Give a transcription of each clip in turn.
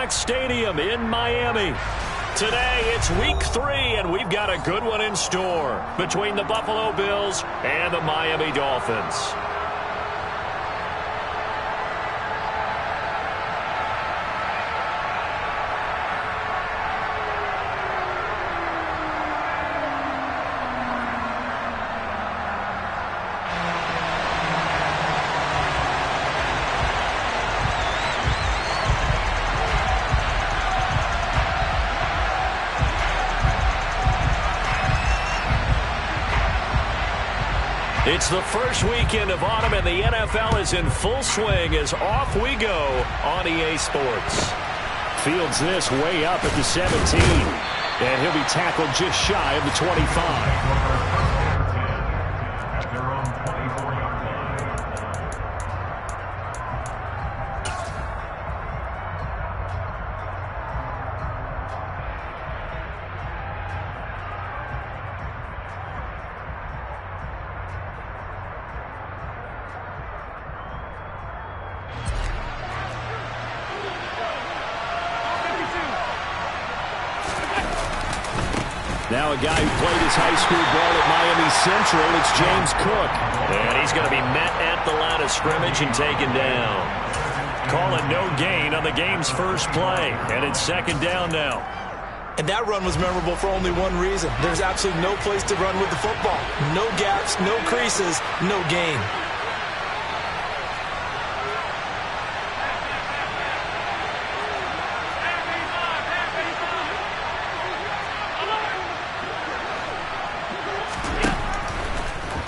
Stadium in Miami. Today, it's week 3, and we've got a good one in store between the Buffalo Bills and the Miami Dolphins. It's the first weekend of autumn, and the NFL is in full swing as off we go on EA Sports. Fields this way up at the 17, and he'll be tackled just shy of the 25. Now a guy who played his high school ball at Miami Central, it's James Cook. And he's going to be met at the line of scrimmage and taken down. Calling no gain on the game's first play, and it's second down now. And that run was memorable for only one reason. There's absolutely no place to run with the football. No gaps, no creases, no gain.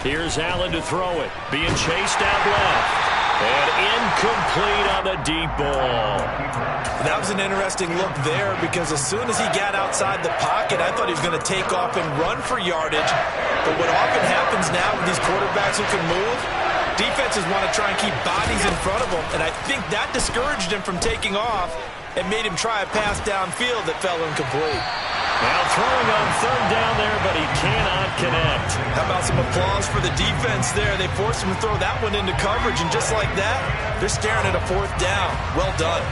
Here's Allen to throw it. Being chased out left. And incomplete on the deep ball. That was an interesting look there because as soon as he got outside the pocket, I thought he was going to take off and run for yardage. But what often happens now with these quarterbacks who can move, defenses want to try and keep bodies in front of them. And I think that discouraged him from taking off and made him try a pass downfield that fell incomplete. Now throwing on third down there, but he cannot connect. How about some applause for the defense there? They forced him to throw that one into coverage, and just like that, they're staring at a fourth down. Well done.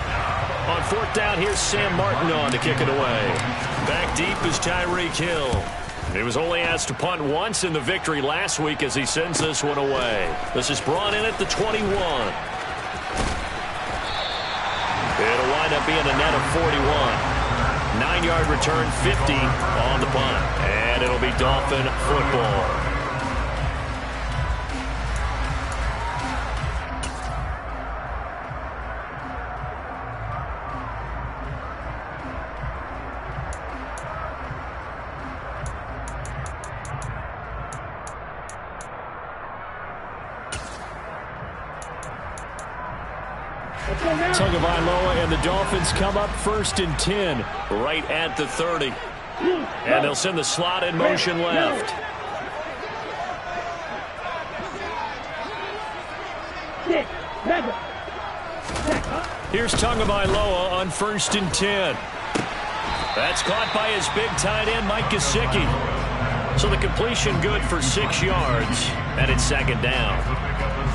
On fourth down, here's Sam Martin on to kick it away. Back deep is Tyreek Hill. He was only asked to punt once in the victory last week as he sends this one away. This is brought in at the 21. It'll wind up being a net of 41. 9-yard return, 50 on the punt. And it'll be Dolphin football. Tagovailoa and the Dolphins come up first and 10. Right at the 30. And they'll send the slot in motion left. Here's Tagovailoa on first and 10. That's caught by his big tight end, Mike Gesicki. So the completion good for 6 yards. And it's second down.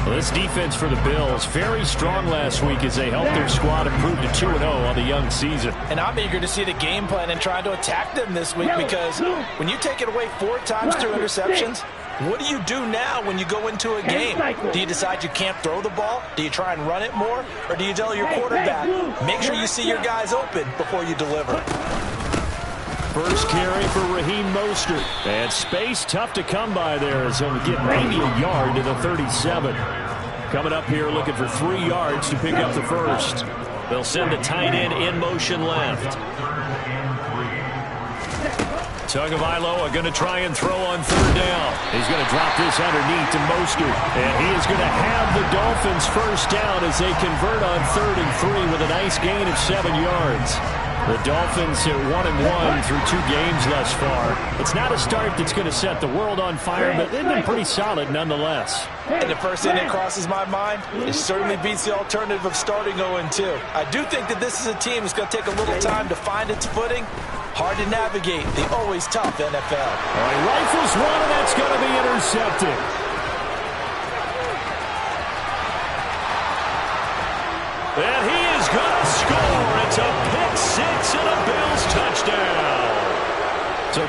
Well, this defense for the Bills, very strong last week as they helped their squad improve to 2-0 on the young season. And I'm eager to see the game plan and trying to attack them this week because when you take it away 4 times through interceptions, what do you do now when you go into a game? Do you decide you can't throw the ball? Do you try and run it more? Or do you tell your quarterback, make sure you see your guys open before you deliver? First carry for Raheem Mostert. And space tough to come by there as he'll get maybe a yard to the 37. Coming up here looking for 3 yards to pick up the first. They'll send the tight end in motion left. Tagovailoa going to try and throw on third down. He's going to drop this underneath to Mostert. And he is going to have the Dolphins first down as they convert on 3rd and 3 with a nice gain of 7 yards. The Dolphins are 1-1 through 2 games thus far. It's not a start that's going to set the world on fire, but they've been pretty solid nonetheless. And the first thing that crosses my mind, it certainly beats the alternative of starting 0-2. I do think that this is a team that's going to take a little time to find its footing. Hard to navigate the always tough NFL. All right, rifles one, and that's going to be intercepted. And he is going to score. It's a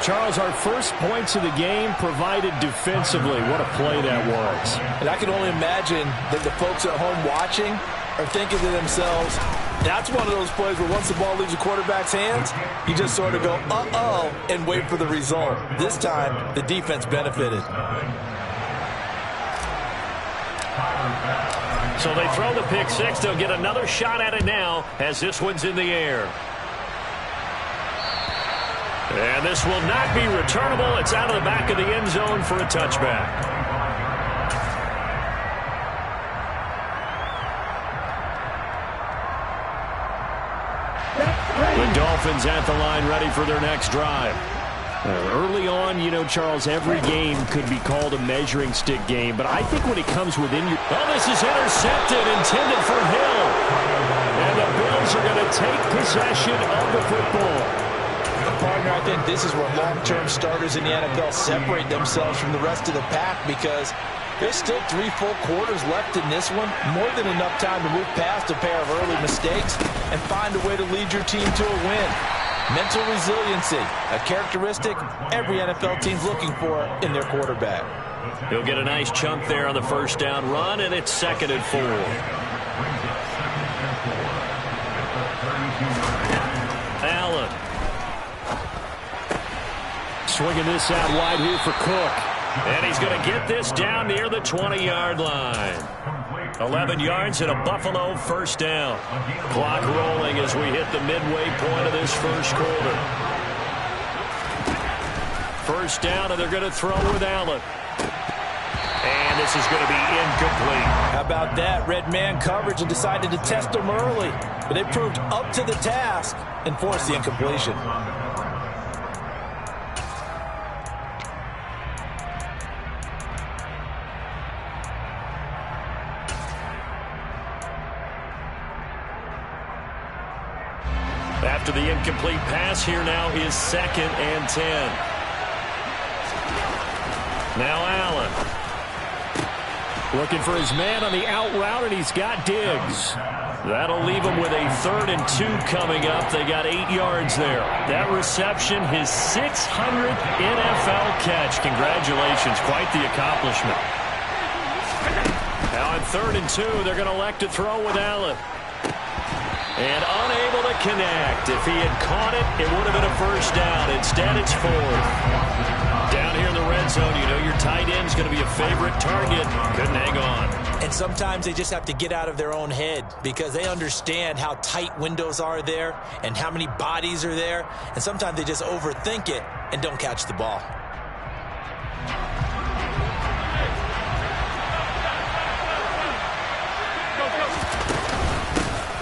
Charles, our first points of the game provided defensively. What a play that was. And I can only imagine that the folks at home watching are thinking to themselves, that's one of those plays where once the ball leaves the quarterback's hands, you just sort of go, uh-oh, and wait for the result. This time, the defense benefited. So they throw the pick six. They'll get another shot at it now as this one's in the air. And this will not be returnable. It's out of the back of the end zone for a touchback. The Dolphins at the line ready for their next drive. Early on, you know, Charles, every game could be called a measuring stick game. But I think when it comes within your... Oh, this is intercepted, intended for Hill. And the Bills are going to take possession of the football. Partner, I think this is where long-term starters in the NFL separate themselves from the rest of the pack because there's still 3 full quarters left in this one. More than enough time to move past a pair of early mistakes and find a way to lead your team to a win. Mental resiliency, a characteristic every NFL team's looking for in their quarterback. He'll get a nice chunk there on the first down run, and it's 2nd and 4. Allen. Swinging this out wide here for Cook. And he's going to get this down near the 20-yard line. 11 yards and a Buffalo first down. Clock rolling as we hit the midway point of this first quarter. First down, and they're going to throw with Allen. And this is going to be incomplete. How about that? Red man coverage and decided to test them early. But they proved up to the task and forced the incompletion. After the incomplete pass, here now is 2nd and 10. Now Allen. Looking for his man on the out route, and he's got Diggs. That'll leave him with a 3rd and 2 coming up. They got 8 yards there. That reception, his 600th NFL catch. Congratulations. Quite the accomplishment. Now on 3rd and 2, they're going to elect to throw with Allen. And unable to connect. If he had caught it, it would have been a first down. Instead, it's 4th. Down here in the red zone, you know your tight end's going to be a favorite target. Couldn't hang on. And sometimes they just have to get out of their own head because they understand how tight windows are there and how many bodies are there. And sometimes they just overthink it and don't catch the ball.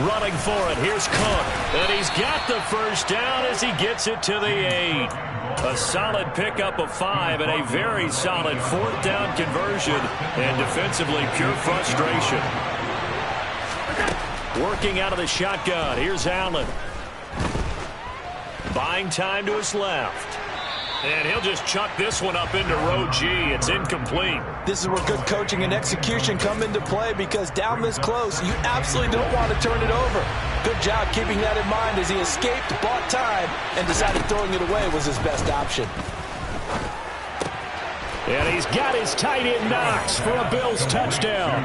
Running for it. Here's Cook. And he's got the first down as he gets it to the 8. A solid pickup of 5 and a very solid 4th down conversion. And defensively, pure frustration. Working out of the shotgun. Here's Allen. Buying time to his left. And he'll just chuck this one up into row G. It's incomplete. This is where good coaching and execution come into play because down this close, you absolutely don't want to turn it over. Good job keeping that in mind as he escaped, bought time, and decided throwing it away was his best option. And he's got his tight end Knox for a Bills touchdown.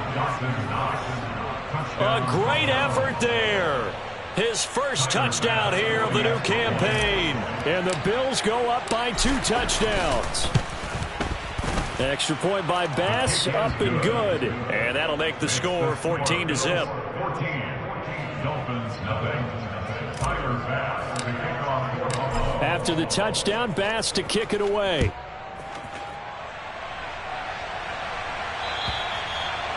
A great effort there. His first touchdown here of the new campaign. And the Bills go up by 2 touchdowns. Extra point by Bass, up and good. And that'll make the score 14-0. After the touchdown, Bass to kick it away.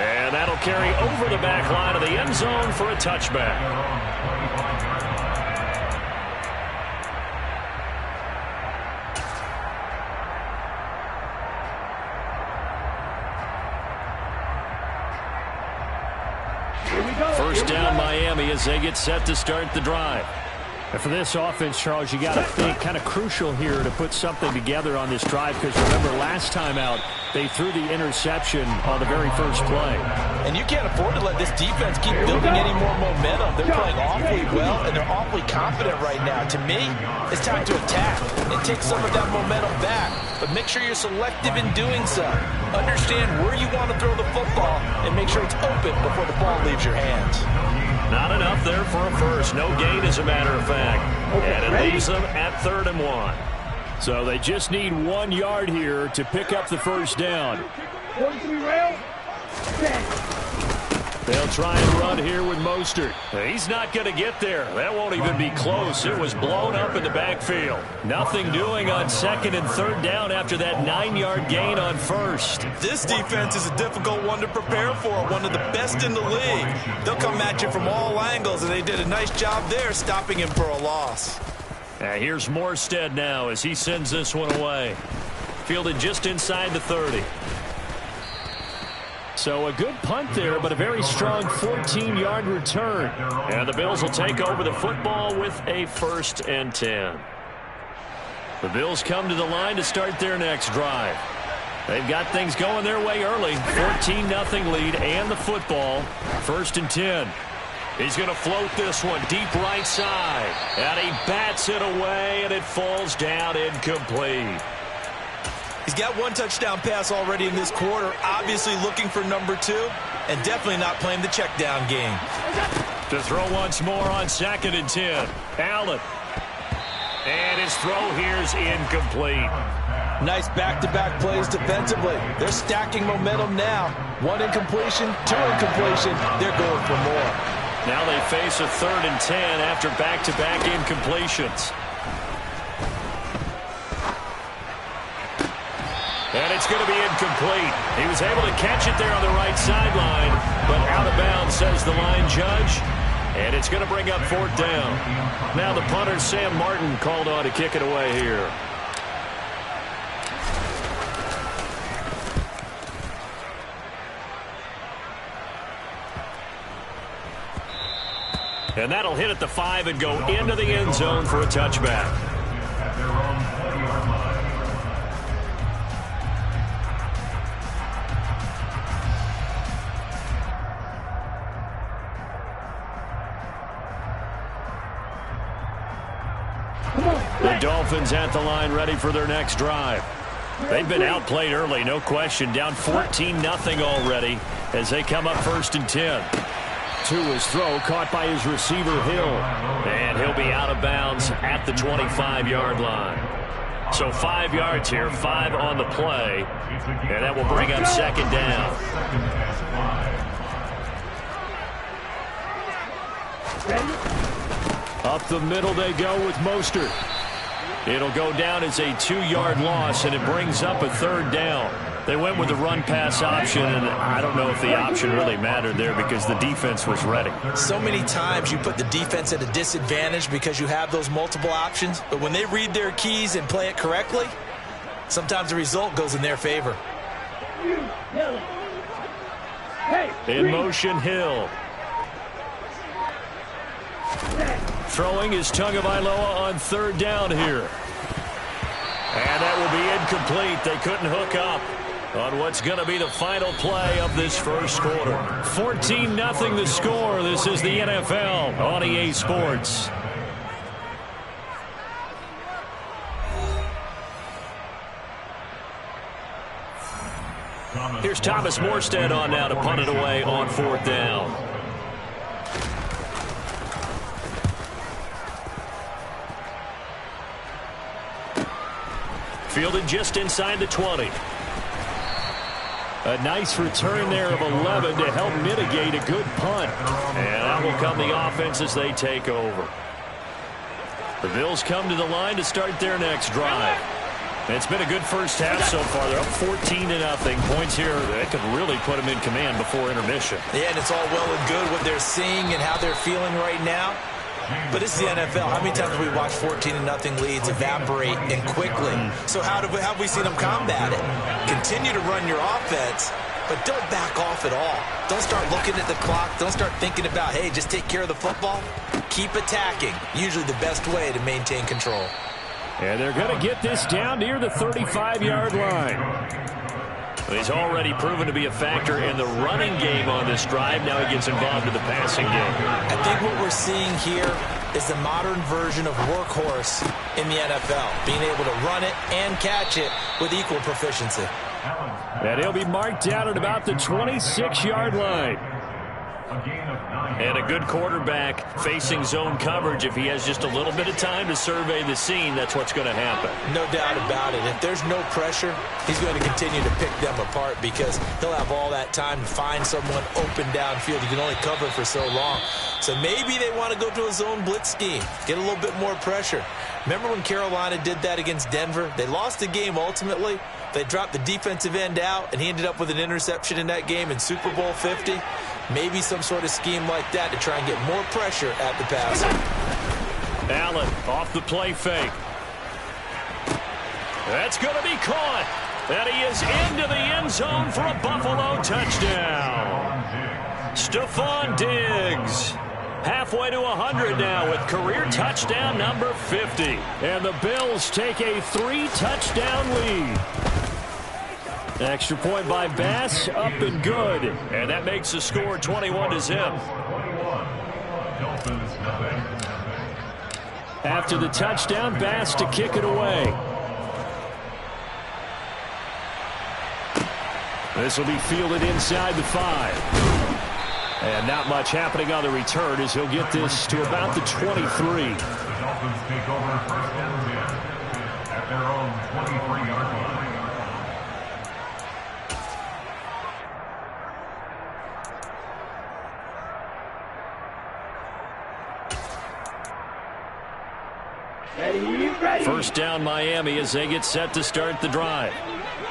And that'll carry over the back line of the end zone for a touchback. First down Miami as they get set to start the drive. And for this offense, Charles, you got to think kind of crucial here to put something together on this drive, because remember last time out they threw the interception on the very first play. And you can't afford to let this defense keep building any more momentum. They're playing awfully well, and they're awfully confident right now. To me, it's time to attack and take some of that momentum back, but make sure you're selective in doing so. Understand where you want to throw the football and make sure it's open before the ball leaves your hands. Not enough there for a first. No gain, as a matter of fact. And it leaves them at 3rd and 1. So they just need 1 yard here to pick up the first down. They'll try and run here with Mostert. He's not going to get there. That won't even be close. It was blown up in the backfield. Nothing doing on 2nd and 3rd down after that 9-yard gain on 1st. This defense is a difficult one to prepare for, one of the best in the league. They'll come at you from all angles, and they did a nice job there stopping him for a loss. Here's Morstead now as he sends this one away. Fielded just inside the 30. So a good punt there, but a very strong 14-yard return. And the Bills will take over the football with a 1st and 10. The Bills come to the line to start their next drive. They've got things going their way early. 14-0 lead and the football. 1st and 10. He's going to float this one deep right side. And he bats it away, and it falls down incomplete. He's got 1 touchdown pass already in this quarter, obviously looking for number 2, and definitely not playing the check down game. To throw once more on 2nd and 10. Allen. And his throw here's incomplete. Nice back-to-back plays defensively. They're stacking momentum now. 1 incompletion, 2 incompletion. They're going for more. Now they face a 3rd and 10 after back-to-back incompletions. And it's going to be incomplete. He was able to catch it there on the right sideline, but out of bounds, says the line judge. And it's going to bring up 4th down. Now the punter, Sam Martin, called on to kick it away here. And that'll hit at the 5 and go into the end zone for a touchback. The Dolphins at the line, ready for their next drive. They've been outplayed early, no question. Down 14-0 already as they come up 1st and 10. To his throw, caught by his receiver, Hill. And he'll be out of bounds at the 25-yard line. So 5 yards here, 5 on the play. And that will bring up 2nd down. Up the middle they go with Mostert. It'll go down as a 2-yard loss, and it brings up a 3rd down. They went with the run-pass option, and I don't know if the option really mattered there because the defense was ready. So many times you put the defense at a disadvantage because you have those multiple options, but when they read their keys and play it correctly, sometimes the result goes in their favor. In motion, Hill. Throwing is Tagovailoa on 3rd down here. And that will be incomplete. They couldn't hook up on what's going to be the final play of this first quarter. 14-0 the score. This is the NFL on EA Sports. Here's Thomas Morstead on now to punt it away on 4th down. Fielded just inside the 20. A nice return there of 11 to help mitigate a good punt. And out will come the offense as they take over. The Bills come to the line to start their next drive. It's been a good first half so far. They're up 14-0. Points here that could really put them in command before intermission. Yeah, and it's all well and good what they're seeing and how they're feeling right now. But it's the NFL. How many times have we watched 14-0 leads evaporate and quickly? So how have we seen them combat it? Continue to run your offense, but don't back off at all. Don't start looking at the clock. Don't start thinking about, hey, just take care of the football. Keep attacking. Usually the best way to maintain control. And they're going to get this down near the 35-yard line. He's already proven to be a factor in the running game on this drive. Now he gets involved in the passing game. I think what we're seeing here is the modern version of workhorse in the NFL, being able to run it and catch it with equal proficiency. And he'll be marked down at about the 26-yard line. And a good quarterback facing zone coverage, if he has just a little bit of time to survey the scene, that's what's going to happen. No doubt about it. If there's no pressure, he's going to continue to pick them apart because he'll have all that time to find someone open downfield. You can only cover for so long. So maybe they want to go to a zone blitz scheme, get a little bit more pressure. Remember when Carolina did that against Denver? They lost the game ultimately. They dropped the defensive end out, and he ended up with an interception in that game in Super Bowl 50. Maybe some sort of scheme like that to try and get more pressure at the passer. Allen off the play fake. That's going to be caught. And he is into the end zone for a Buffalo touchdown. Stephon Diggs. Halfway to 100 now with career touchdown number 50. And the Bills take a 3-touchdown lead. Extra point by Bass, up and good. And that makes the score 21-0. After the touchdown, Bass to kick it away. This will be fielded inside the 5. And not much happening on the return as he'll get this to about the 23. The Dolphins take over first and 10 at their own 23-yard line. First down Miami as they get set to start the drive.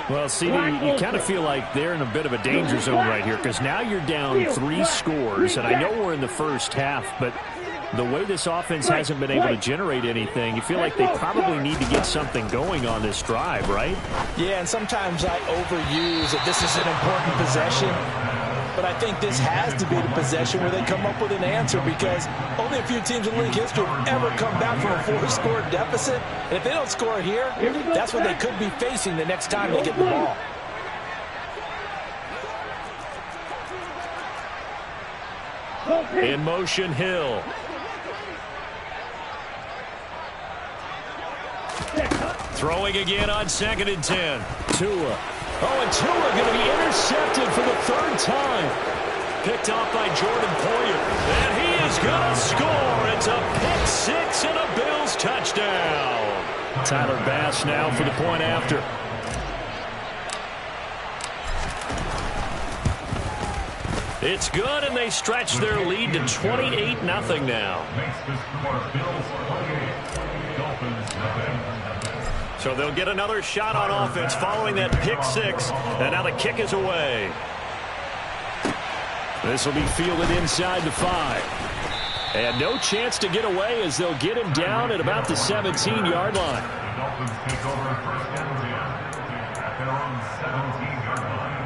Well, CD, you kind of feel like they're in a bit of a danger zone right here because now you're down 3 scores, and I know we're in the first half, but the way this offense hasn't been able to generate anything, you feel like they probably need to get something going on this drive, right? Yeah, and sometimes I overuse that this is an important possession, but I think this has to be the possession where they come up with an answer because only a few teams in league history have ever come back from a 4-score deficit. And if they don't score here, that's what they could be facing the next time they get the ball. In motion, Hill. Throwing again on 2nd and 10. Tua. Oh, and Tua going to be intercepted for the 3rd time. Picked off by Jordan Poyer. And he is going to score. It's a pick 6 and a Bills touchdown. Tyler Bass now for the point after. It's good, and they stretch their lead to 28-0 now. So they'll get another shot on offense following that pick 6, and now the kick is away. This will be fielded inside the 5. And no chance to get away as they'll get him down at about the 17-yard line. The Dolphins take over first and 10 at their own 17-yard line.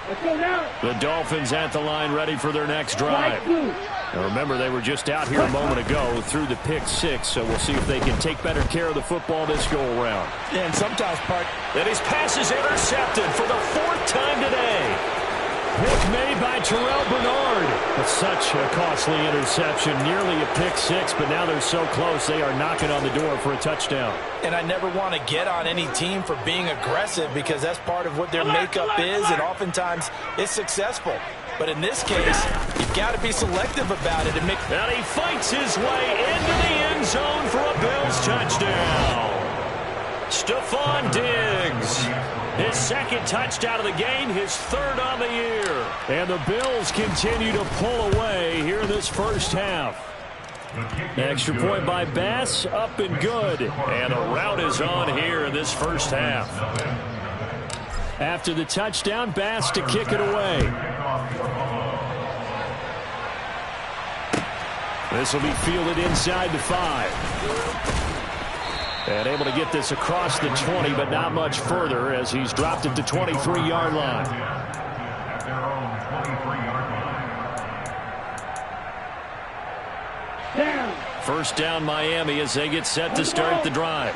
Let's go now. The Dolphins at the line ready for their next drive. Now remember, they were just out here a moment ago through the pick 6, so we'll see if they can take better care of the football this go-around. Yeah, and sometimes, that his pass is intercepted for the 4th time today. Pick made by Terrell Bernard. But such a costly interception, nearly a pick 6, but now they're so close they are knocking on the door for a touchdown. and I never want to get on any team for being aggressive because that's part of what their makeup is, and oftentimes it's successful. But in this case, you've got to be selective about it. And he fights his way into the end zone for a Bills touchdown. Stephon Diggs, his second touchdown of the game, his third on the year. And the Bills continue to pull away here in this first half. Extra point by Bass, up and good. And the route is on here in this first half. After the touchdown, Bass to kick it away. This will be fielded inside the 5. And able to get this across the 20, but not much further as he's dropped it to 23-yard line. At their own 23-yard line. First down Miami as they get set to start the drive.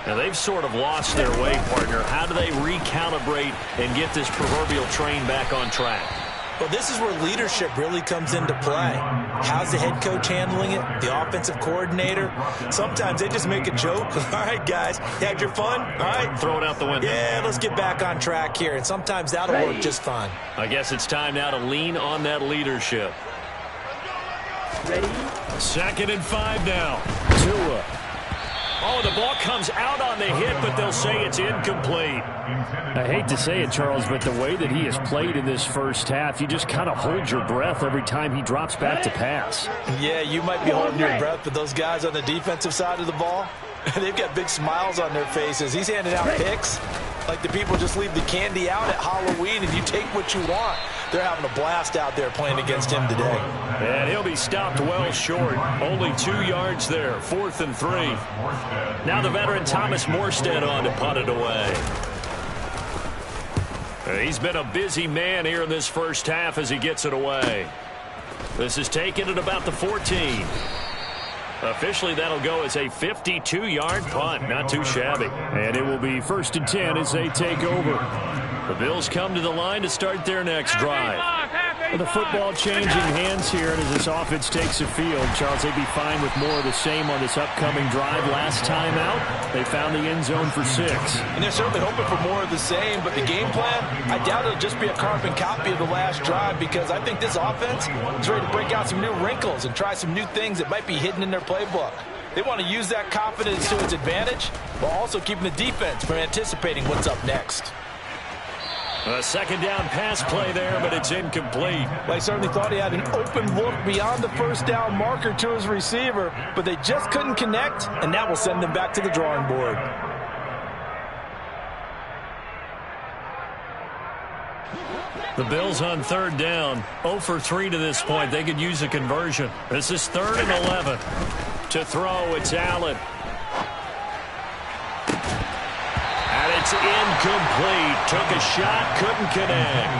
Now they've sort of lost their way, partner. How do they recalibrate and get this proverbial train back on track? Well, this is where leadership really comes into play. How's the head coach handling it? The offensive coordinator? Sometimes they just make a joke. All right, guys, you had your fun? All right. Throw it out the window. Yeah, let's get back on track here. And sometimes that'll work just fine. I guess it's time now to lean on that leadership. Ready? 2nd and 5 now. Tua. Oh, the ball comes out on the hit, but they'll say it's incomplete. I hate to say it, Charles, but the way that he has played in this first half, you just kind of hold your breath every time he drops back to pass. Yeah, you might be holding your breath, but those guys on the defensive side of the ball, they've got big smiles on their faces. He's handing out picks like the people just leave the candy out at Halloween and you take what you want. They're having a blast out there playing against him today. And he'll be stopped well short. Only 2 yards there. 4th and 3. Now the veteran Thomas Morstead on to punt it away. He's been a busy man here in this first half as he gets it away. This is taken at about the 14. Officially, that'll go as a 52-yard punt. Not too shabby. And it will be 1st and 10 as they take over. The Bills come to the line to start their next drive. With the football changing hands here, and as this offense takes the field, Charles, they'd be fine with more of the same on this upcoming drive. Last time out, they found the end zone for 6. And they're certainly hoping for more of the same, but the game plan, I doubt it'll just be a carbon copy of the last drive because I think this offense is ready to break out some new wrinkles and try some new things that might be hidden in their playbook. They want to use that confidence to its advantage while also keeping the defense from anticipating what's up next. A 2nd down pass play there, but it's incomplete. They certainly thought he had an open look beyond the first down marker to his receiver, but they just couldn't connect, and that will send them back to the drawing board. The Bills on 3rd down. 0 for 3 to this point. They could use a conversion. This is 3rd and 11. To throw, it's Allen. It's incomplete. Took a shot, couldn't connect.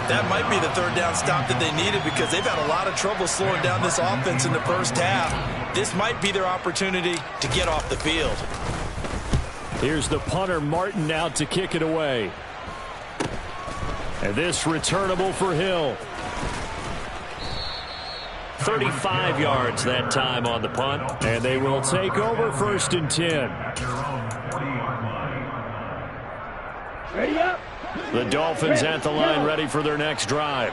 That might be the 3rd down stop that they needed because they've had a lot of trouble slowing down this offense in the first half. This might be their opportunity to get off the field. Here's the punter, Martin, out to kick it away. And this returnable for Hill. 35 yards that time on the punt. And they will take over 1st and 10. Ready up. The Dolphins at the line ready for their next drive.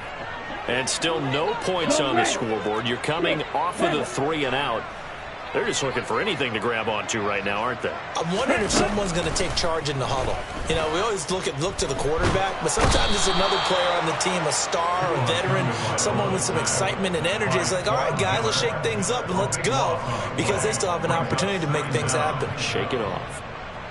And still no points on the scoreboard. You're coming off of the 3 and out. They're just looking for anything to grab onto right now, aren't they? I'm wondering if someone's going to take charge in the huddle. You know, we always look to the quarterback, but sometimes it's another player on the team, a star, a veteran, someone with some excitement and energy. It's like, all right, guys, let's shake things up and let's go because they still have an opportunity to make things happen. Shake it off.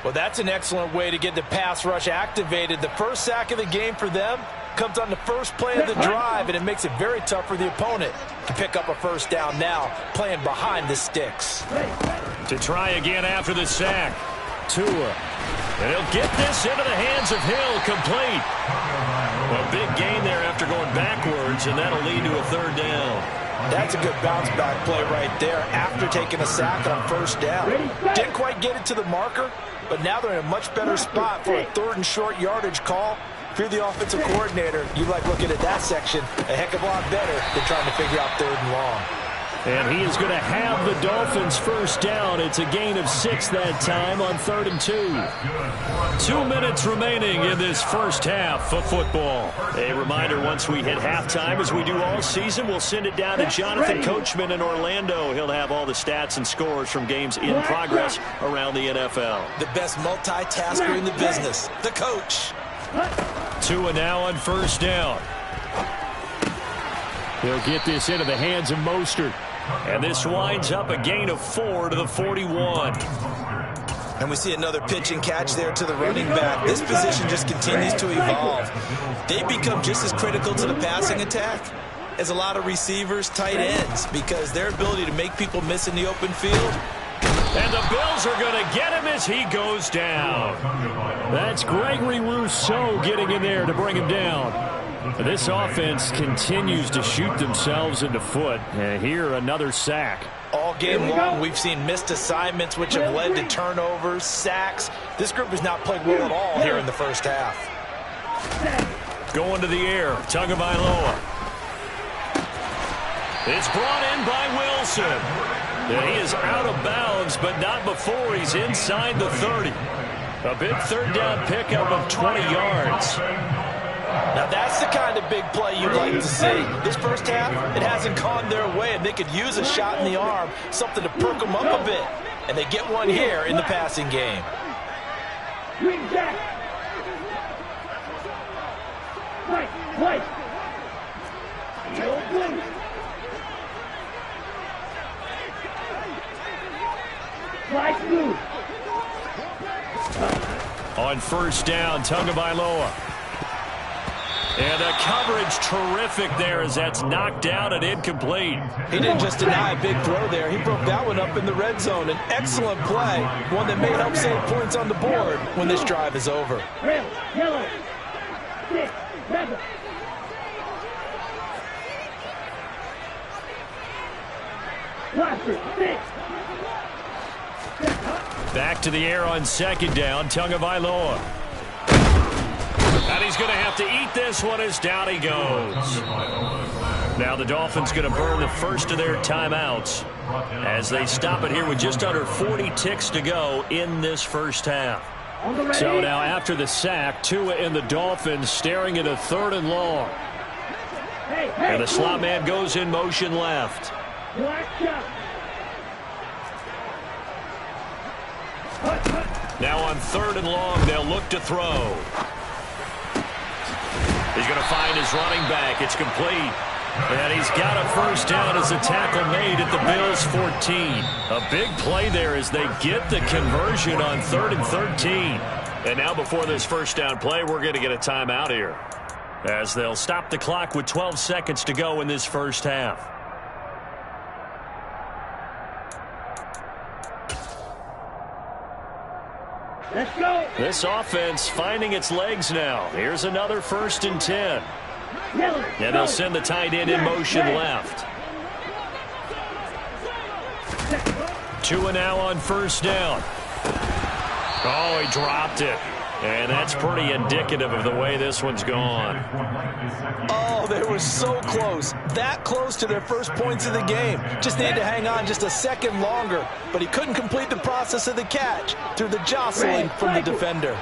Well, that's an excellent way to get the pass rush activated. The first sack of the game for them comes on the first play of the drive, and it makes it very tough for the opponent to pick up a 1st down now, playing behind the sticks. To try again after the sack. Tua. And he'll get this into the hands of Hill, complete. A big gain there after going backwards, and that'll lead to a 3rd down. That's a good bounce-back play right there after taking a sack on 1st down. Didn't quite get it to the marker, but now they're in a much better spot for a 3rd and short yardage call. If you're the offensive coordinator, you like looking at that section a heck of a lot better than trying to figure out 3rd and long. And he is going to have the Dolphins 1st down. It's a gain of 6 that time on 3rd and 2. 2 minutes remaining in this first half of football. A reminder, once we hit halftime, as we do all season, we'll send it down to Jonathan Coachman in Orlando. He'll have all the stats and scores from games in progress around the NFL. The best multitasker in the business, the coach. Tua now on 1st down. He'll get this into the hands of Mostert. And this winds up a gain of 4 to the 41. And we see another pitch and catch there to the running back. This position just continues to evolve. They become just as critical to the passing attack as a lot of receivers, tight ends, because their ability to make people miss in the open field And the Bills are going to get him as he goes down. That's Gregory Rousseau getting in there to bring him down. This offense continues to shoot themselves in the foot. And here, another sack. All game long, we've seen missed assignments, which have led to turnovers, sacks. This group has not played well at all here in the first half. Going to the air, Tagovailoa. It's brought in by Wilson. And he is out of bounds, but not before he's inside the 30. A big third down pickup of 20 yards. Now that's the kind of big play you'd like to see. This first half, it hasn't gone their way, and they could use a shot in the arm, something to perk them up a bit. And they get one here in the passing game. Green Jack. White. Blue. White blue. On first down, Tagovailoa. And the coverage terrific there as that's knocked down and incomplete. He didn't just deny a big throw there. He broke that one up in the red zone. An excellent play, one that may help save points on the board when this drive is over. Red, yellow, 6, 7. Blaster, 6. Back to the air on second down, Tagovailoa. And he's going to have to eat this one as down he goes. Now the Dolphins going to burn the first of their timeouts as they stop it here with just under 40 ticks to go in this first half. So now after the sack, Tua and the Dolphins staring at a 3rd and long. And the slot man goes in motion left. Now on 3rd and long, they'll look to throw. He's going to find his running back. It's complete. And he's got a first down as a tackle made at the Bills' 14. A big play there as they get the conversion on 3rd and 13. And now before this first down play, we're going to get a timeout here, as they'll stop the clock with 12 seconds to go in this first half. Let's go. This offense finding its legs now. Here's another 1st and 10. And they'll send the tight end in motion left. Tua now on first down. Oh, he dropped it. And that's pretty indicative of the way this one's gone. Oh, they were so close. That close to their first points of the game. Just needed to hang on just a second longer. But he couldn't complete the process of the catch through the jostling from the defender.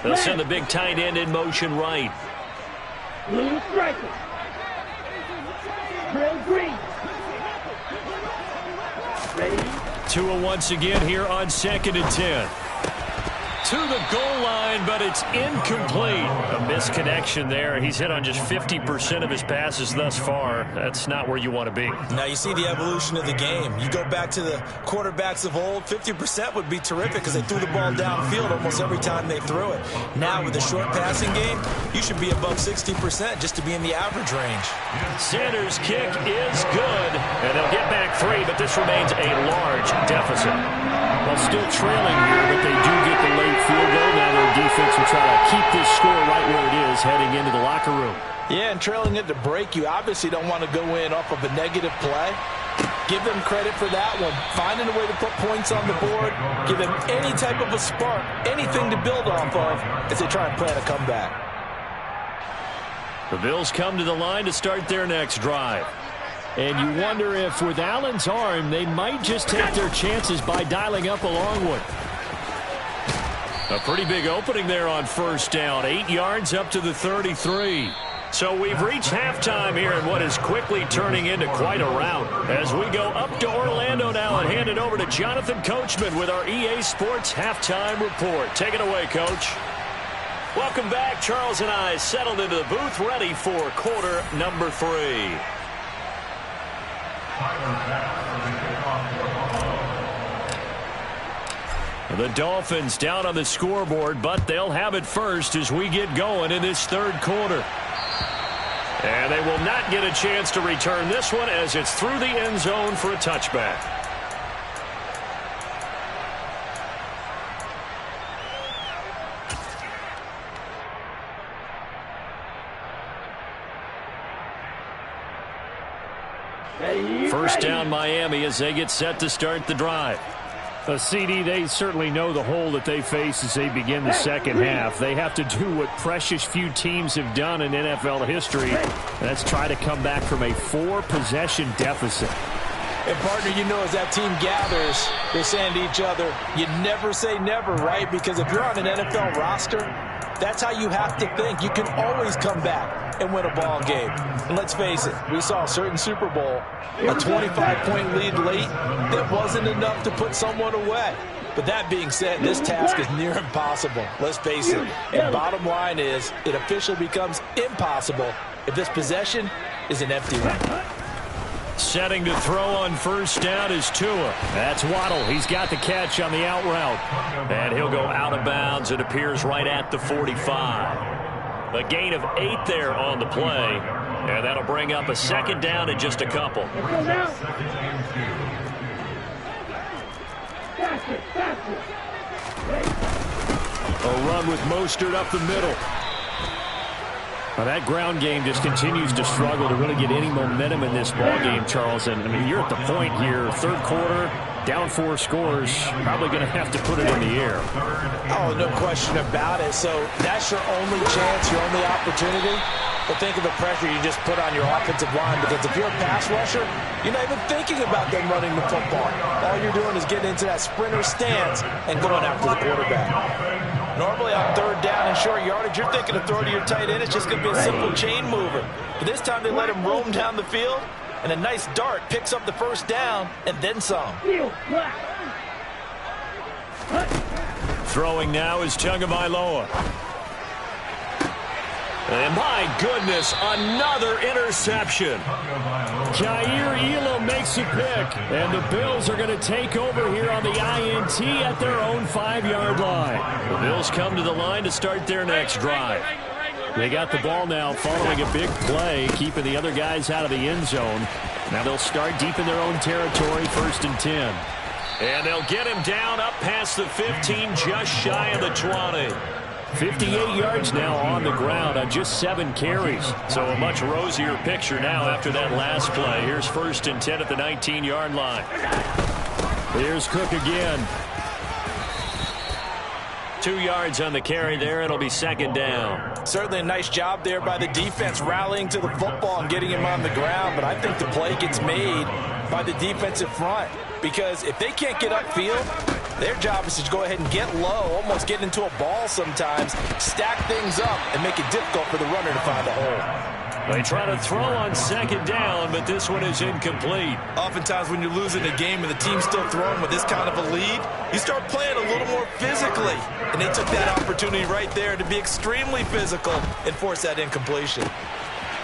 They'll send the big tight end in motion right. Blue striker. Real green. Ready? Tua once again here on 2nd and 10. To the goal line, but it's incomplete. A misconnection there. He's hit on just 50% of his passes thus far. That's not where you want to be. Now you see the evolution of the game. You go back to the quarterbacks of old, 50% would be terrific because they threw the ball downfield almost every time they threw it. Now with a short passing game, you should be above 60% just to be in the average range. Sanders' kick is good, and they'll get back 3, but this remains a large deficit. Well, still trailing here, but they do get the late field goal. Now their defense will try to keep this score right where it is heading into the locker room. Yeah, and trailing it to break, you obviously don't want to go in off of a negative play. Give them credit for that one. Finding a way to put points on the board. Give them any type of a spark, anything to build off of as they try and plan a comeback. The Bills come to the line to start their next drive. And you wonder if with Allen's arm, they might just take their chances by dialing up a long one. A pretty big opening there on first down. 8 yards up to the 33. So we've reached halftime here in what is quickly turning into quite a rout. As we go up to Orlando now and hand it over to Jonathan Coachman with our EA Sports Halftime Report. Take it away, Coach. Welcome back. Charles and I settled into the booth ready for quarter number 3. The Dolphins down on the scoreboard, but they'll have it first as we get going in this third quarter. And they will not get a chance to return this one as it's through the end zone for a touchback. First down Miami as they get set to start the drive. CD, they certainly know the hole that they face as they begin the second half. They have to do what precious few teams have done in NFL history. That's try to come back from a 4-possession deficit. And, partner, you know, as that team gathers, they're saying to each other, you never say never, right? Because if you're on an NFL roster, that's how you have to think. You can always come back and win a ball game. And let's face it, we saw a certain Super Bowl, a 25-point lead late that wasn't enough to put someone away. But that being said, this task is near impossible. Let's face it. And bottom line is, it officially becomes impossible if this possession is an empty one. Setting to throw on first down is Tua. That's Waddle. He's got the catch on the out route. And he'll go out of bounds. It appears right at the 45. A gain of 8 there on the play. And that'll bring up a second down in just a couple. A run with Mostert up the middle. Well, that ground game just continues to struggle to really get any momentum in this ball game, Charles. And I mean, you're at the point here, third quarter, down 4 scores, probably going to have to put it in the air. Oh, no question about it. So that's your only chance, your only opportunity. But think of the pressure you just put on your offensive line, because if you're a pass rusher, you're not even thinking about them running the football. All you're doing is getting into that sprinter stance and going after the quarterback. Normally on third down and short yardage, you're thinking to throw to your tight end. It's just going to be a simple chain mover. But this time they let him roam down the field, and a nice dart picks up the first down and then some. Throwing now is Tagovailoa. And my goodness, another interception. Jair Elam makes a pick, and the Bills are going to take over here on the INT at their own 5-yard line. The Bills come to the line to start their next drive. They got the ball now following a big play, keeping the other guys out of the end zone. Now they'll start deep in their own territory, 1st and 10. And they'll get him down up past the 15, just shy of the 20. 58 yards now on the ground on just 7 carries. So a much rosier picture now after that last play. Here's 1st and 10 at the 19-yard line. Here's Cook again. 2 yards on the carry there. It'll be 2nd down. Certainly a nice job there by the defense rallying to the football and getting him on the ground. But I think the play gets made by the defensive front, because if they can't get upfield, their job is to go ahead and get low, almost get into a ball sometimes, stack things up, and make it difficult for the runner to find a hole. They try to throw on 2nd down, but this one is incomplete. Oftentimes when you're losing a game and the team's still throwing with this kind of a lead, you start playing a little more physically. And they took that opportunity right there to be extremely physical and force that incompletion.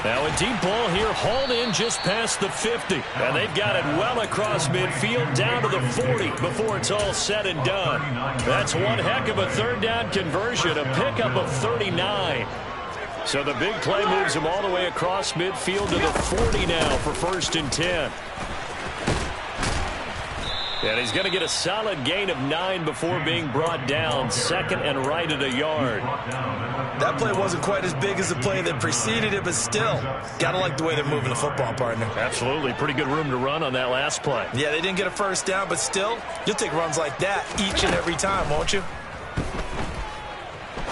Now a deep ball here, hauled in just past the 50. And they've got it well across midfield, down to the 40 before it's all said and done. That's one heck of a 3rd down conversion, a pickup of 39. So the big play moves him all the way across midfield to the 40 now for 1st and 10. And he's going to get a solid gain of 9 before being brought down. 2nd and right at a yard. That play wasn't quite as big as the play that preceded it, but still, got to like the way they're moving the football, partner. Absolutely. Pretty good room to run on that last play. Yeah, they didn't get a 1st down, but still, you'll take runs like that each and every time, won't you?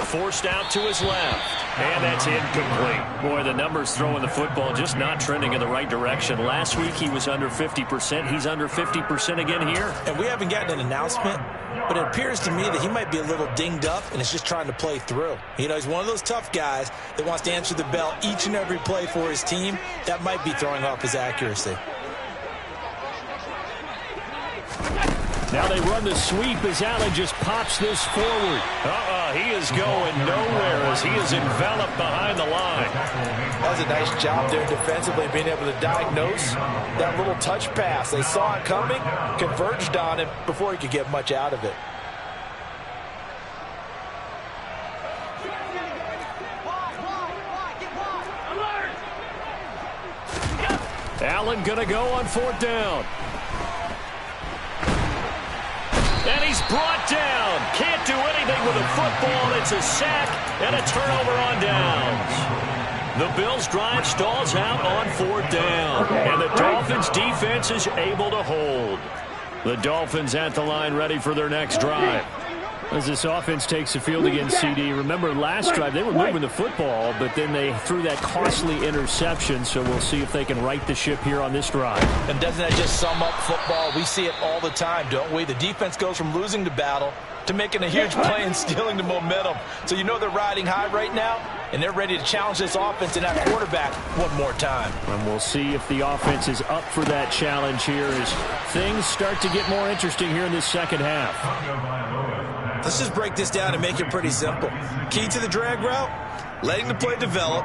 Forced out to his left. And that's incomplete. Boy, the numbers throwing the football just not trending in the right direction. Last week he was under 50%. He's under 50% again here. And we haven't gotten an announcement, but it appears to me that he might be a little dinged up and is just trying to play through. You know, he's one of those tough guys that wants to answer the bell each and every play for his team. That might be throwing off his accuracy. Now they run the sweep as Allen just pops this forward. He is going nowhere as he is enveloped behind the line. That was a nice job there defensively, being able to diagnose that little touch pass. They saw it coming, converged on him before he could get much out of it. Allen going to go on 4th down. And he's brought down. Can't do anything with the football. It's a sack and a turnover on downs. The Bills' drive stalls out on 4th down. And the Dolphins' defense is able to hold. The Dolphins at the line ready for their next drive. As this offense takes the field against CD, remember last drive they were moving the football, but then they threw that costly interception, so we'll see if they can right the ship here on this drive. And doesn't that just sum up football? We see it all the time, don't we? The defense goes from losing the battle to making a huge play and stealing the momentum. So you know they're riding high right now, and they're ready to challenge this offense and that quarterback one more time. And we'll see if the offense is up for that challenge here as things start to get more interesting here in this second half. Let's just break this down and make it pretty simple. Key to the drag route, letting the play develop,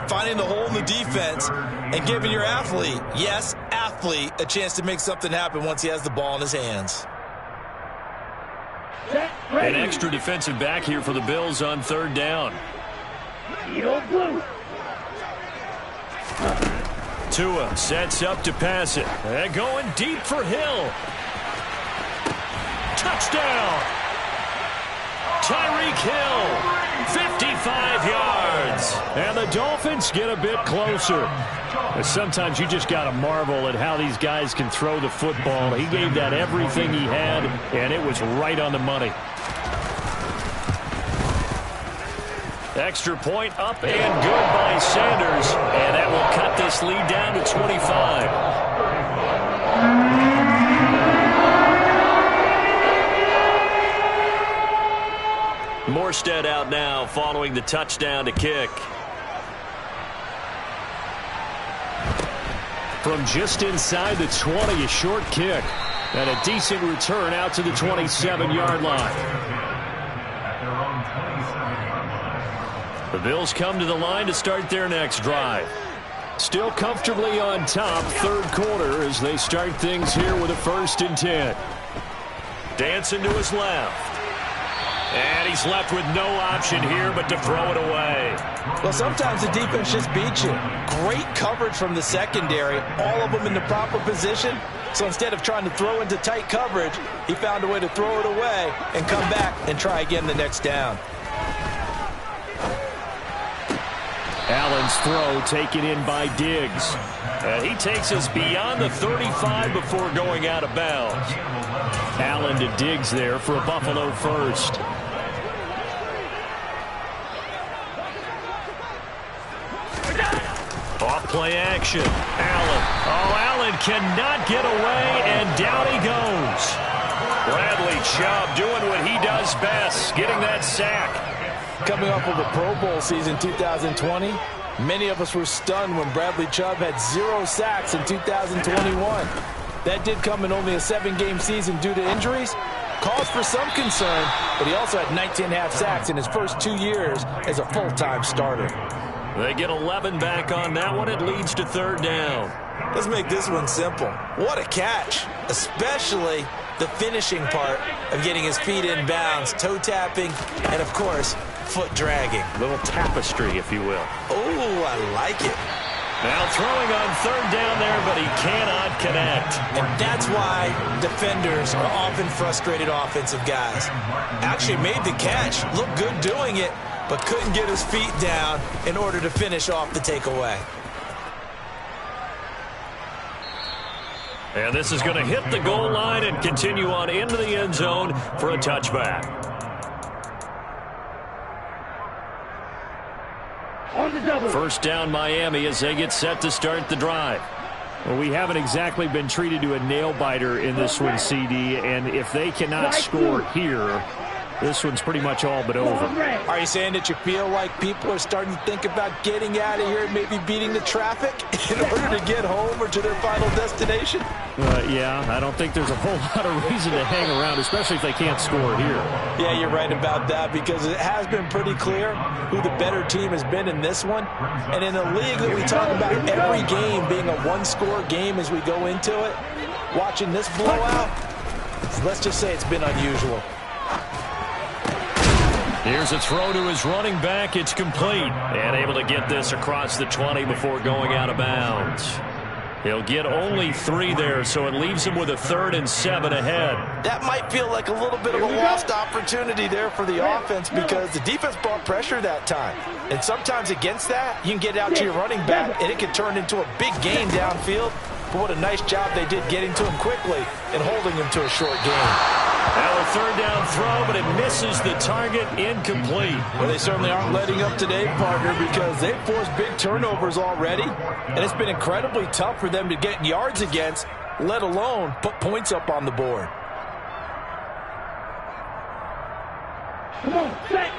finding the hole in the defense, and giving your athlete, yes, athlete, a chance to make something happen once he has the ball in his hands. An extra defensive back here for the Bills on 3rd down. Tua sets up to pass it. And going deep for Hill. Touchdown! Tyreek Hill, 55 yards. And the Dolphins get a bit closer. Sometimes you just got to marvel at how these guys can throw the football. He gave that everything he had, and it was right on the money. Extra point up and good by Sanders. And that will cut this lead down to 25. Morstead out now following the touchdown to kick. From just inside the 20, a short kick. And a decent return out to the 27-yard line. The Bills come to the line to start their next drive. Still comfortably on top, 3rd quarter, as they start things here with a 1st and 10. Dancing to his left. And he's left with no option here but to throw it away. Well, sometimes the defense just beats you. Great coverage from the secondary, all of them in the proper position. So instead of trying to throw into tight coverage, he found a way to throw it away and come back and try again the next down. Allen's throw taken in by Diggs. And he takes us beyond the 35 before going out of bounds. Allen to Diggs there for a Buffalo 1st. Off play action. Allen. Oh, Allen cannot get away, and down he goes. Bradley Chubb doing what he does best, getting that sack. Coming off of a Pro Bowl season 2020, many of us were stunned when Bradley Chubb had 0 sacks in 2021. That did come in only a 7-game season due to injuries. Cause for some concern, but he also had 19.5 sacks in his first 2 years as a full-time starter. They get 11 back on that one. It leads to 3rd down. Let's make this one simple. What a catch, especially the finishing part of getting his feet in bounds, toe tapping, and of course, foot dragging. A little tapestry, if you will. Oh, I like it. Now throwing on 3rd down there, but he cannot connect. And that's why defenders are often frustrated offensive guys. Actually made the catch, looked good doing it, but couldn't get his feet down in order to finish off the takeaway. And this is going to hit the goal line and continue on into the end zone for a touchback. First down Miami as they get set to start the drive. Well, we haven't exactly been treated to a nail-biter in this one, CD, and if they cannot score here, this one's pretty much all but over. Are you saying that you feel like people are starting to think about getting out of here and maybe beating the traffic in order to get home or to their final destination? Yeah, I don't think there's a whole lot of reason to hang around, especially if they can't score here. Yeah, you're right about that because it has been pretty clear who the better team has been in this one. And in a league that we talk about every game being a one-score game as we go into it, watching this blowout, let's just say it's been unusual. Here's a throw to his running back. It's complete. And able to get this across the 20 before going out of bounds. He'll get only 3 there, so it leaves him with a 3rd and 7 ahead. That might feel like a little bit of a lost opportunity there for the offense because the defense brought pressure that time. And sometimes against that, you can get out to your running back, and it can turn into a big gain downfield. But what a nice job they did getting to him quickly and holding him to a short gain. Now a 3rd down throw, but it misses the target, incomplete. Well, they certainly aren't letting up today, partner, because they've forced big turnovers already, and it's been incredibly tough for them to get yards against, let alone put points up on the board. Come on, set.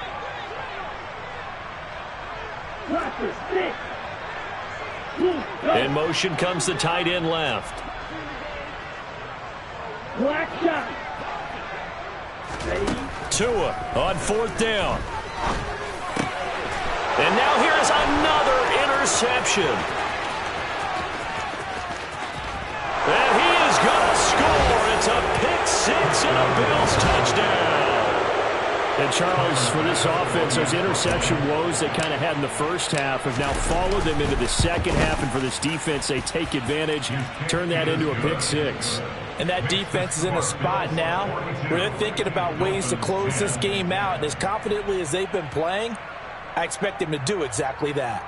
Roger, 6. In motion comes the tight end left. Black shot. Ready? Tua on 4th down. And now here's another interception. And he is going to score. It's a pick 6 and a Bills touchdown. And Charles, for this offense, those interception woes they kind of had in the first half have now followed them into the second half. And for this defense, they take advantage, turn that into a pick 6. And that defense is in a spot now where they're thinking about ways to close this game out. And as confidently as they've been playing, I expect them to do exactly that.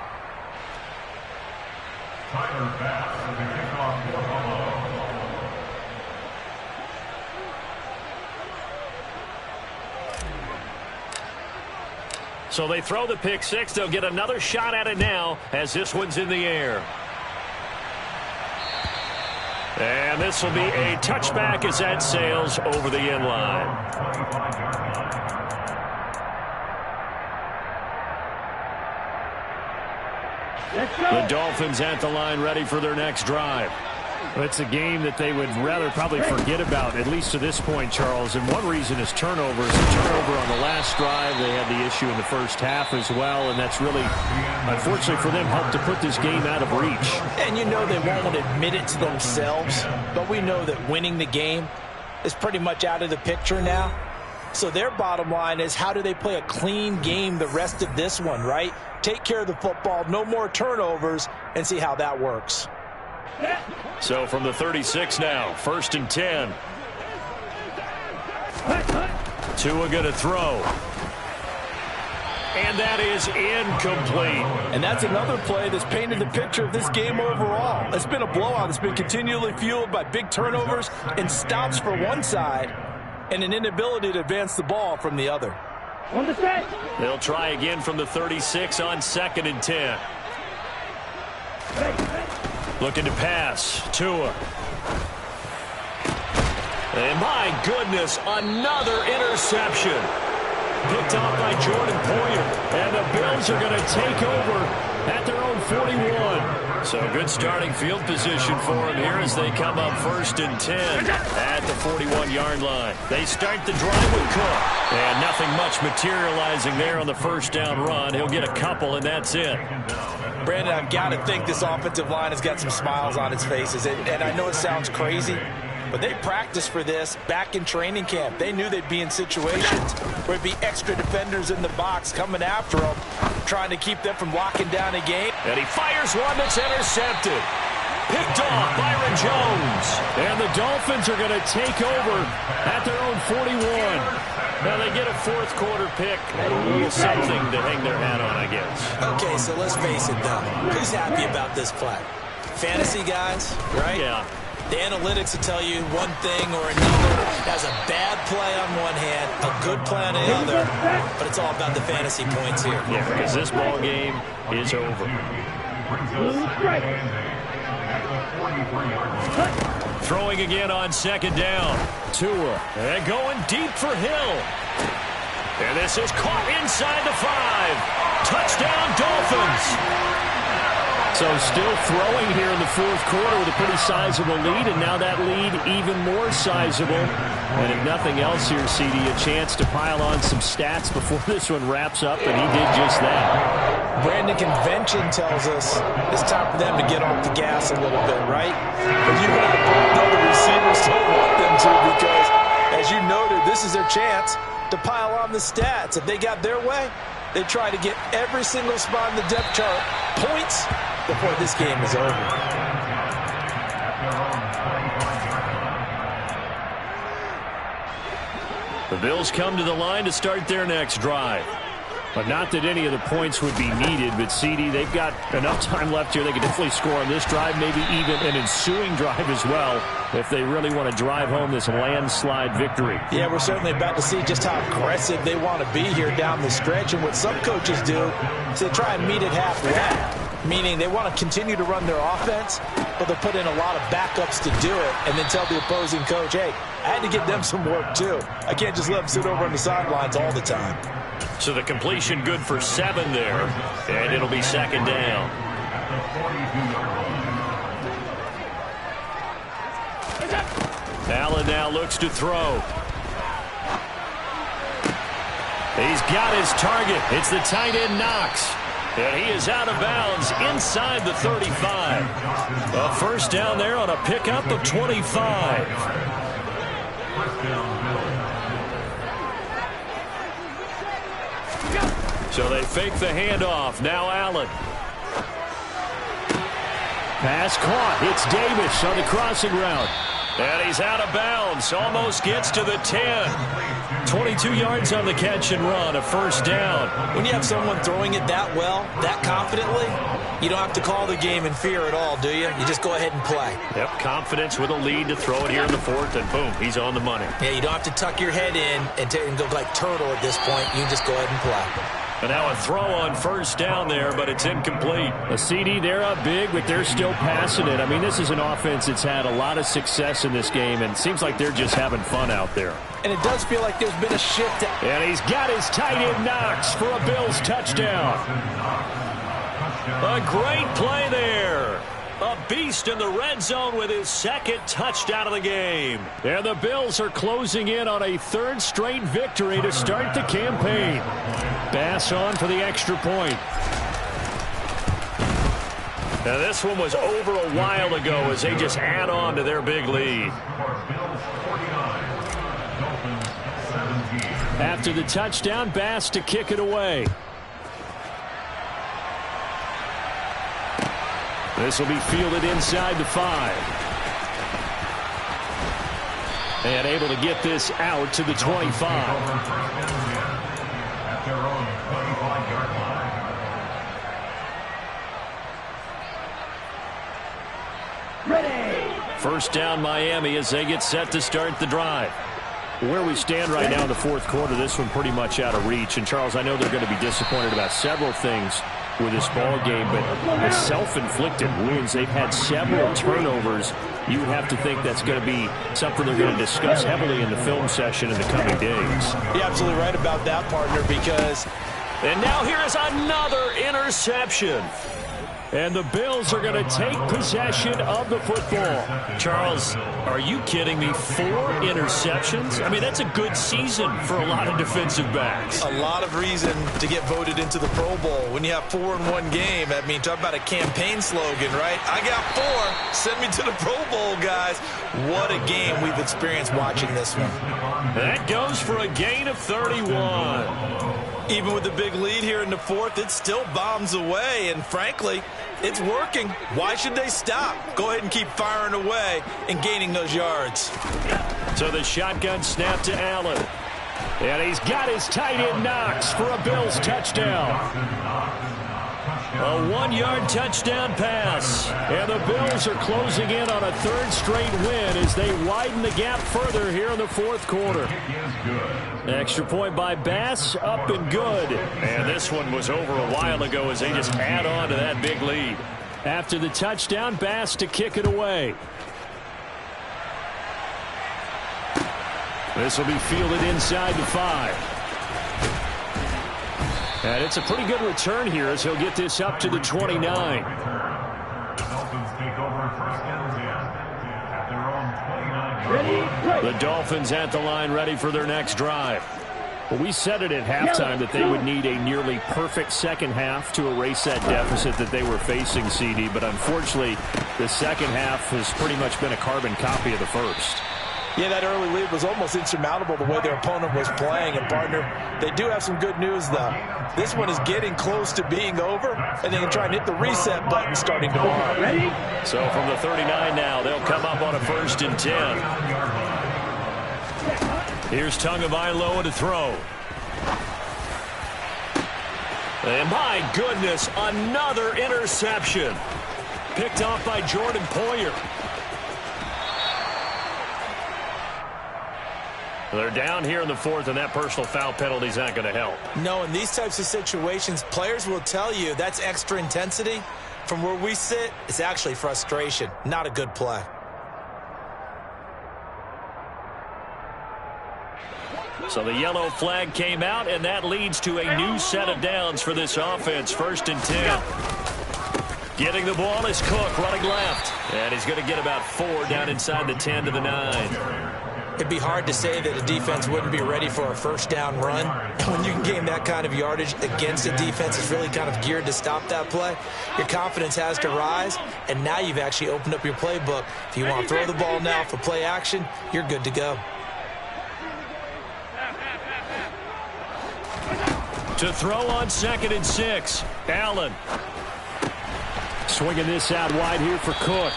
Tyler Bass with the kickoff for Buffalo. So they throw the pick 6. They'll get another shot at it now as this one's in the air. And this will be a touchback as that sails over the end line. The Dolphins at the line ready for their next drive. It's a game that they would rather probably forget about, at least to this point, Charles. And one reason is turnovers. A turnover on the last drive. They had the issue in the first half as well, and that's really, unfortunately for them, helped to put this game out of reach. And you know they won't admit it to themselves, but we know that winning the game is pretty much out of the picture now. So their bottom line is, how do they play a clean game the rest of this one, right? Take care of the football, no more turnovers, and see how that works. So from the 36 now, 1st and 10. Tua going to throw. And that is incomplete. And that's another play that's painted the picture of this game overall. It's been a blowout. It's been continually fueled by big turnovers and stops for one side and an inability to advance the ball from the other. On the set. They'll try again from the 36 on 2nd and 10. Looking to pass. Tua. And my goodness, another interception. Picked off by Jordan Poyer. And the Bills are going to take over at their own 41. So good starting field position for them here as they come up 1st and 10 at the 41-yard line. They start the drive with Cook. And nothing much materializing there on the 1st down run. He'll get a couple, and that's it. Brandon, I've got to think this offensive line has got some smiles on its faces. And I know it sounds crazy, but they practiced for this back in training camp. They knew they'd be in situations where it'd be extra defenders in the box coming after them, trying to keep them from locking down a game. And he fires one that's intercepted. Picked off Byron Jones. And the Dolphins are going to take over at their own 41. Now they get a 4th quarter pick. Something to hang their hat on, I guess. Okay, so let's face it, though. Who's happy about this play? Fantasy guys, right? Yeah. The analytics will tell you one thing or another. Has a bad play on one hand, a good play on the other, but it's all about the fantasy points here. Yeah, because this ball game is over. Throwing again on 2nd down. Tua. And going deep for Hill. And this is caught inside the 5. Touchdown, Dolphins. So still throwing here in the 4th quarter with a pretty sizable lead, and now that lead even more sizable. And if nothing else here, CD, a chance to pile on some stats before this one wraps up, and he did just that. Brandon, convention tells us it's time for them to get off the gas a little bit, right? But you got to know the receivers don't want them to, because, as you noted, this is their chance to pile on the stats. If they got their way, they try to get every single spot in the depth chart points before this game is over. The Bills come to the line to start their next drive. But not that any of the points would be needed, but CD, they've got enough time left here. They can definitely score on this drive, maybe even an ensuing drive as well, if they really want to drive home this landslide victory. Yeah, we're certainly about to see just how aggressive they want to be here down the stretch. And what some coaches do is they try and meet it halfway, meaning they want to continue to run their offense, but they'll put in a lot of backups to do it and then tell the opposing coach, hey, I had to get them some work too. I can't just let them sit over on the sidelines all the time. So the completion good for 7 there, and it'll be second down. Allen now looks to throw. He's got his target. It's the tight end Knox. And he is out of bounds inside the 35. A first down there on a pickup of 25. So they fake the handoff. Now Allen. Pass caught. It's Davis on the crossing route. And he's out of bounds. Almost gets to the 10. 22 yards on the catch and run. A first down. When you have someone throwing it that well, that confidently, you don't have to call the game in fear at all, do you? You just go ahead and play. Yep, confidence with a lead to throw it here in the 4th, and boom, he's on the money. Yeah, you don't have to tuck your head in and go like turtle at this point. You just go ahead and play. And now a throw on first down there, but it's incomplete. A CD, they're up big, but they're still passing it. I mean, this is an offense that's had a lot of success in this game, and it seems like they're just having fun out there. And it does feel like there's been a shift. And he's got his tight end Knox for a Bills touchdown. A great play there. A beast in the red zone with his second touchdown of the game. And the Bills are closing in on a 3rd straight victory to start the campaign. Bass on for the extra point. Now this one was over a while ago as they just add on to their big lead. After the touchdown, Bass to kick it away. This will be fielded inside the 5. And able to get this out to the 25. First down Miami as they get set to start the drive. Where we stand right now in the 4th quarter, this one pretty much out of reach. And, Charles, I know they're going to be disappointed about several things with this ball game, but the self-inflicted wounds, they've had several turnovers. You would have to think that's going to be something they're going to discuss heavily in the film session in the coming days. You're absolutely right about that, partner, because... And now here is another interception. And the Bills are going to take possession of the football. Charles, are you kidding me? 4 interceptions? I mean, that's a good season for a lot of defensive backs. A lot of reason to get voted into the Pro Bowl. When you have 4 in one game, I mean, talk about a campaign slogan, right? I got 4. Send me to the Pro Bowl, guys. What a game we've experienced watching this one. That goes for a gain of 31. Even with the big lead here in the 4th, it still bombs away. And frankly, it's working. Why should they stop? Go ahead and keep firing away and gaining those yards. So the shotgun snap to Allen. And he's got his tight end Knox for a Bills touchdown. A 1-yard touchdown pass. And the Bills are closing in on a 3rd straight win as they widen the gap further here in the 4th quarter. Extra point by Bass, up and good. And this one was over a while ago as they just add on to that big lead. After the touchdown, Bass to kick it away. This will be fielded inside the 5. And it's a pretty good return here as he'll get this up to the 29. The Dolphins take over first and 10 at their own 29. The Dolphins at the line ready for their next drive. Well, we said it at halftime that they would need a nearly perfect second half to erase that deficit that they were facing, CD. But unfortunately, the second half has pretty much been a carbon copy of the first. Yeah, that early lead was almost insurmountable the way their opponent was playing. And, partner, they do have some good news, though. This one is getting close to being over, and they can try and hit the reset button starting tomorrow. Ready? So from the 39 now, they'll come up on a 1st and 10. Here's Tagovailoa to throw. And my goodness, another interception. Picked off by Jordan Poyer. They're down here in the fourth, and that personal foul penalty is not going to help. No, in these types of situations, players will tell you that's extra intensity. From where we sit, it's actually frustration. Not a good play. So the yellow flag came out, and that leads to a new set of downs for this offense. 1st and 10. Getting the ball is Cook, running left. And he's going to get about 4 down inside the 10 to the 9. It'd be hard to say that a defense wouldn't be ready for a first down run. When you can gain that kind of yardage against a defense that's really kind of geared to stop that play, your confidence has to rise, and now you've actually opened up your playbook. If you want to throw the ball now for play action, you're good to go. To throw on 2nd and 6. Allen. Swinging this out wide here for Cook.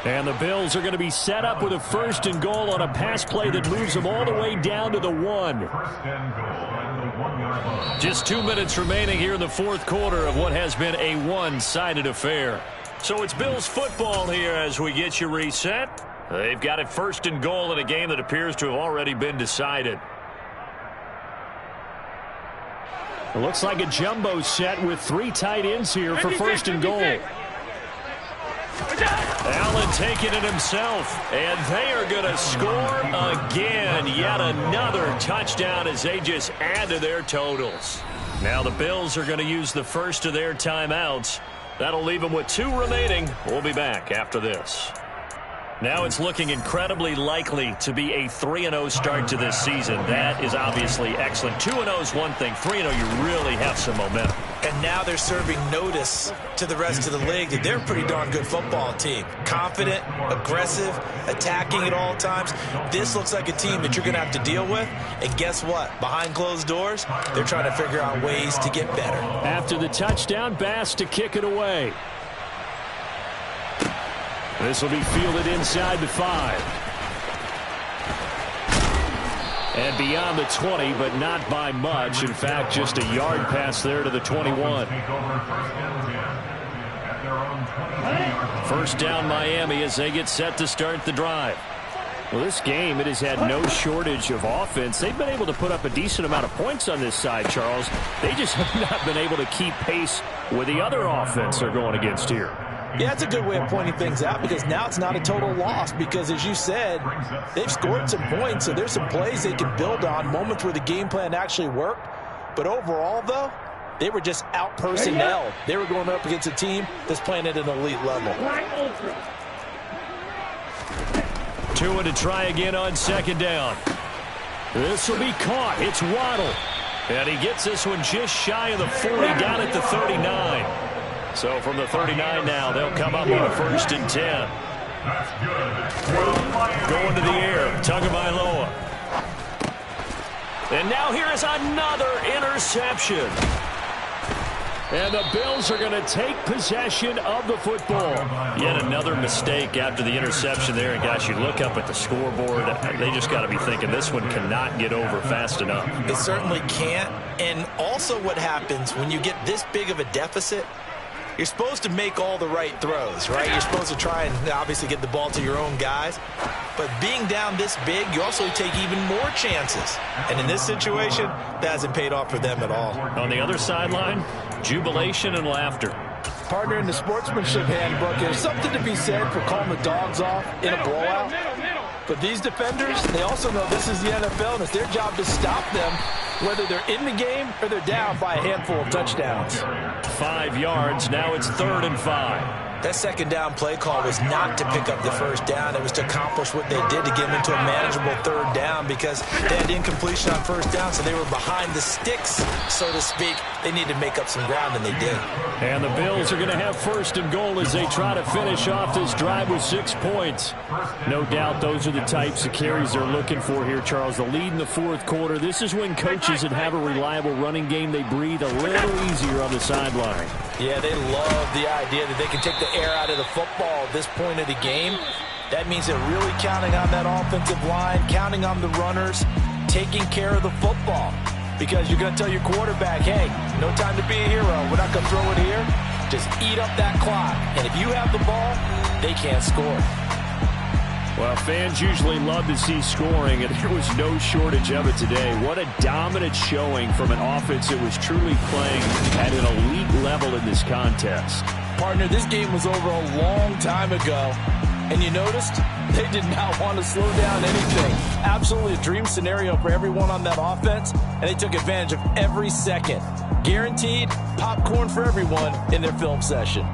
And the Bills are going to be set up with a 1st and goal on a pass play that moves them all the way down to the 1. 1st and goal on the 1-yard line. Just 2 minutes remaining here in the fourth quarter of what has been a one-sided affair. So it's Bills football here as we get you reset. They've got it 1st and goal in a game that appears to have already been decided. It looks like a jumbo set with 3 tight ends here for 1st and goal. Allen taking it himself, and they are going to score again. Yet another touchdown as they just add to their totals. Now the Bills are going to use the first of their timeouts. That'll leave them with 2 remaining. We'll be back after this. Now it's looking incredibly likely to be a 3-0 start to this season. That is obviously excellent. 2-0 is one thing. 3-0, you really have some momentum. And now they're serving notice to the rest of the league that they're a pretty darn good football team. Confident, aggressive, attacking at all times. This looks like a team that you're going to have to deal with. And guess what? Behind closed doors, they're trying to figure out ways to get better. After the touchdown, Bass to kick it away. This will be fielded inside the 5. And beyond the 20, but not by much. In fact, just a yard pass there to the 21. First down Miami as they get set to start the drive. Well, this game, it has had no shortage of offense. They've been able to put up a decent amount of points on this side, Charles. They just have not been able to keep pace with the other offense they're going against here. Yeah, that's a good way of pointing things out because now it's not a total loss because, as you said, they've scored some points, so there's some plays they can build on, moments where the game plan actually worked. But overall, though, they were just out-personnelled. They were going up against a team that's playing at an elite level. Tua to try again on 2nd down. This will be caught. It's Waddle. And he gets this one just shy of the 40 down at the 39. So from the 39 now, they'll come up on a 1st and 10. That's good. Going to the air, Tagovailoa. And now here is another interception. And the Bills are going to take possession of the football. Yet another mistake after the interception there. And, guys, you look up at the scoreboard, they just got to be thinking this one cannot get over fast enough. It certainly can't. And also what happens when you get this big of a deficit, you're supposed to make all the right throws, right? You're supposed to try and obviously get the ball to your own guys. But being down this big, you also take even more chances. And in this situation, that hasn't paid off for them at all. On the other sideline, jubilation and laughter. Partner, in the sportsmanship handbook, there's something to be said for calling the dogs off in a blowout. But these defenders, they also know this is the NFL, and it's their job to stop them, whether they're in the game or they're down by a handful of touchdowns. 5 yards. Now it's 3rd and 5. That 2nd down play call was not to pick up the 1st down. It was to accomplish what they did to get them into a manageable 3rd down because they had incompletion on 1st down, so they were behind the sticks, so to speak. They needed to make up some ground, and they did. And the Bills are going to have 1st and goal as they try to finish off this drive with 6 points. No doubt those are the types of carries they're looking for here, Charles. The lead in the fourth quarter. This is when coaches that have a reliable running game, they breathe a little easier on the sideline. Yeah, they love the idea that they can take the air out of the football at this point of the game. That means they're really counting on that offensive line, counting on the runners, taking care of the football. Because you're going to tell your quarterback, hey, no time to be a hero. We're not going to throw it here. Just eat up that clock. And if you have the ball, they can't score. Well, fans usually love to see scoring, and there was no shortage of it today. What a dominant showing from an offense that was truly playing at an elite level in this contest. Partner, this game was over a long time ago. And you noticed they did not want to slow down anything. Absolutely a dream scenario for everyone on that offense, and they took advantage of every second. Guaranteed popcorn for everyone in their film session.